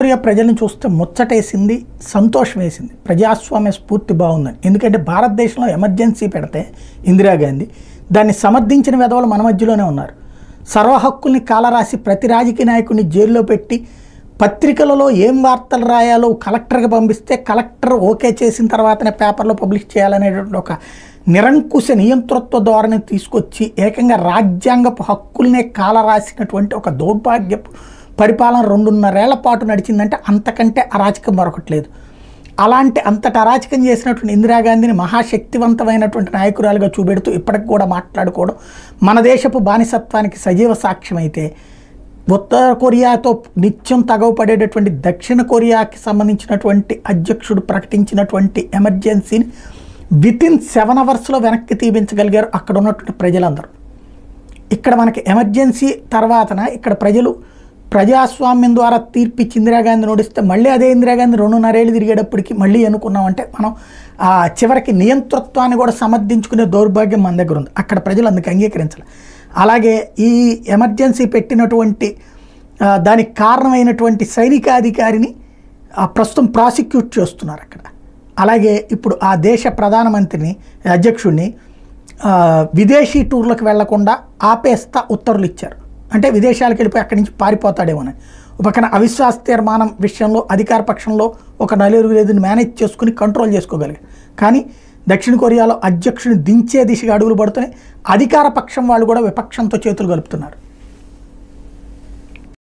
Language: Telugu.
కొరియా ప్రజలను చూస్తే ముచ్చటేసింది, సంతోషం వేసింది. ప్రజాస్వామ్య స్ఫూర్తి బాగుందని. ఎందుకంటే భారతదేశంలో ఎమర్జెన్సీ పెడితే ఇందిరాగాంధీ దాన్ని సమర్థించిన వెధవలు మన మధ్యలోనే ఉన్నారు. సర్వ హక్కుల్ని కాలరాసి ప్రతి రాజకీయ నాయకుడిని జైల్లో పెట్టి పత్రికలలో ఏం వార్తలు రాయాలో కలెక్టర్కి పంపిస్తే కలెక్టర్ ఓకే చేసిన తర్వాతనే పేపర్లో పబ్లిష్ చేయాలనేటువంటి ఒక నిరంకుశ నియంతృత్వ ధోరణి తీసుకొచ్చి ఏకంగా రాజ్యాంగపు హక్కుల్నే కాలరాసినటువంటి ఒక దౌర్భాగ్యపు పరిపాలన 2.5 ఏళ్ల పాటు నడిచిందంటే అంతకంటే అరాచకం మరొకట్లేదు. అలాంటి అంతటి అరాచకం చేసినటువంటి ఇందిరాగాంధీని మహాశక్తివంతమైనటువంటి నాయకురాలుగా చూపెడుతూ ఇప్పటికి కూడా మాట్లాడుకోవడం మన దేశపు బానిసత్వానికి సజీవ సాక్ష్యమైతే, ఉత్తర కొరియాతో నిత్యం తగవపడేటటువంటి దక్షిణ కొరియాకి సంబంధించినటువంటి అధ్యక్షుడు ప్రకటించినటువంటి ఎమర్జెన్సీని వితిన్ 7 అవర్స్లో వెనక్కి తీపించగలిగారు అక్కడ ఉన్నటువంటి ప్రజలందరూ. ఇక్కడ మనకి ఎమర్జెన్సీ తర్వాతన ఇక్కడ ప్రజలు ప్రజాస్వామ్యం ద్వారా తీర్పిచ్చి ఇందిరాగాంధీ నోడిస్తే మళ్ళీ అదే ఇందిరాగాంధీ 2.5 ఏళ్ళు తిరిగేటప్పటికి మళ్ళీ అనుకున్నామంటే మనం చివరికి నియంతృత్వాన్ని కూడా సమర్థించుకునే దౌర్భాగ్యం మన దగ్గర ఉంది. అక్కడ ప్రజలు అందుకు అంగీకరించాలి. అలాగే ఈ ఎమర్జెన్సీ పెట్టినటువంటి దానికి కారణమైనటువంటి సైనికాధికారిని ప్రస్తుతం ప్రాసిక్యూట్ చేస్తున్నారు అక్కడ. అలాగే ఇప్పుడు ఆ దేశ ప్రధానమంత్రిని అధ్యక్షుడిని విదేశీ టూర్లకు వెళ్లకుండా ఆపేస్తా ఉత్తర్వులు ఇచ్చారు. అంటే విదేశాలకు వెళ్ళిపోయి అక్కడి నుంచి పారిపోతాడేమోని. ఒక పక్కన అవిశ్వాస తీర్మానం విషయంలో అధికార పక్షంలో ఒక 4-5 మేనేజ్ చేసుకుని కంట్రోల్ చేసుకోగలిగారు. కానీ దక్షిణ కొరియాలో అధ్యక్షుడిని దించే దిశగా అడుగులు పడుతున్నాయి. అధికార పక్షం వాళ్ళు కూడా విపక్షంతో చేతులు కలుపుతున్నారు.